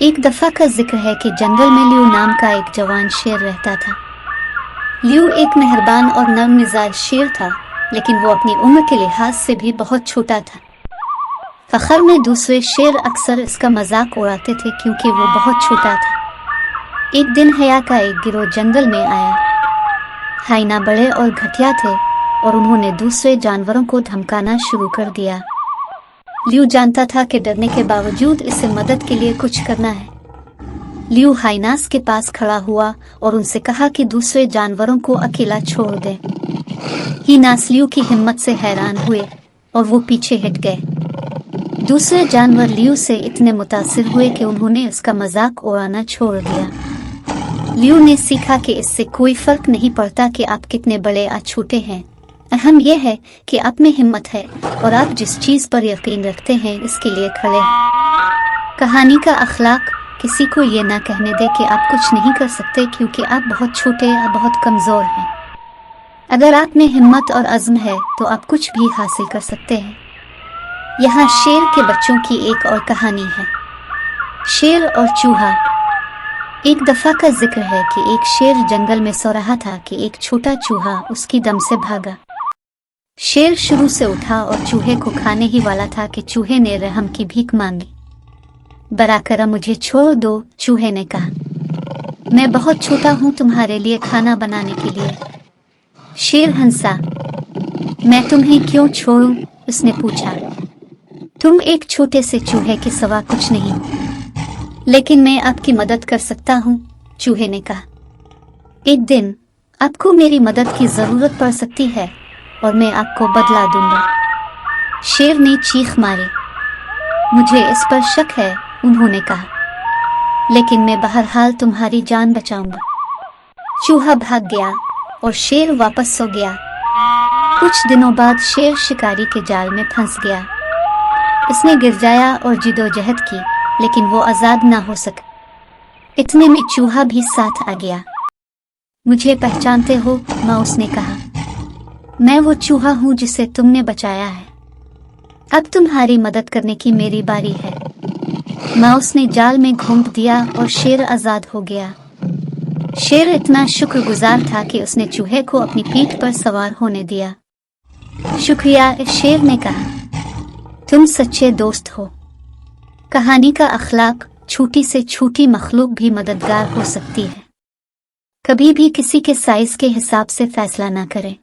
एक दफा का जिक्र है कि जंगल में लियू नाम का एक जवान शेर रहता था। लियू एक मेहरबान और नर्म मिजाज शेर था, लेकिन वो अपनी उम्र के लिहाज से भी बहुत छोटा था। फखर में दूसरे शेर अक्सर इसका मजाक उड़ाते थे क्योंकि वो बहुत छोटा था। एक दिन हया का एक गिरोह जंगल में आया। हाइना बड़े और घटिया थे और उन्होंने दूसरे जानवरों को धमकाना शुरू कर दिया। लियू जानता था कि डरने के बावजूद इसे मदद के लिए कुछ करना है। लियू हाइनास के पास खड़ा हुआ और उनसे कहा कि दूसरे जानवरों को अकेला छोड़ दे। हाइनास लियू की हिम्मत से हैरान हुए और वो पीछे हट गए। दूसरे जानवर लियू से इतने मुतासिर हुए कि उन्होंने उसका मजाक उड़ाना छोड़ दिया। लियू ने सीखा कि इससे कोई फर्क नहीं पड़ता कि आप कितने बड़े या छोटे हैं, अहम यह है कि आप में हिम्मत है और आप जिस चीज पर यकीन रखते हैं इसके लिए खड़े हैं। कहानी का अखलाक किसी को ये ना कहने दे कि आप कुछ नहीं कर सकते क्योंकि आप बहुत छोटे या बहुत कमजोर हैं। अगर आप में हिम्मत और अज़्म है तो आप कुछ भी हासिल कर सकते हैं। यहाँ शेर के बच्चों की एक और कहानी है। शेर और चूहा। एक दफा का जिक्र है कि एक शेर जंगल में सो रहा था कि एक छोटा चूहा उसकी दम से भागा। शेर शुरू से उठा और चूहे को खाने ही वाला था कि चूहे ने रहम की भीख मांगी। बरा करम मुझे छोड़ दो, चूहे ने कहा। मैं बहुत छोटा हूँ तुम्हारे लिए खाना बनाने के लिए। शेर हंसा। मैं तुम्हें क्यों छोड़ूं? उसने पूछा। तुम एक छोटे से चूहे के सिवा कुछ नहीं हो, लेकिन मैं आपकी मदद कर सकता हूँ, चूहे ने कहा। एक दिन आपको मेरी मदद की जरूरत पड़ सकती है और मैं आपको बदला दूंगा। शेर ने चीख मारी। मुझे इस पर शक है, उन्होंने कहा, लेकिन मैं बहरहाल तुम्हारी जान बचाऊंगा। चूहा भाग गया और शेर वापस सो गया। कुछ दिनों बाद शेर शिकारी के जाल में फंस गया। इसने गिरजाया और जिदोजहद की, लेकिन वो आजाद ना हो सका। इतने में चूहा भी साथ आ गया। मुझे पहचानते हो माँ? उसने कहा। मैं वो चूहा हूँ जिसे तुमने बचाया है। अब तुम्हारी मदद करने की मेरी बारी है। माँ उसने जाल में घोंप दिया और शेर आजाद हो गया। शेर इतना शुक्रगुजार था कि उसने चूहे को अपनी पीठ पर सवार होने दिया। शुक्रिया, शेर ने कहा। तुम सच्चे दोस्त हो। कहानी का अखलाक छोटी से छोटी मखलूक भी मददगार हो सकती है। कभी भी किसी के साइज के हिसाब से फैसला ना करें।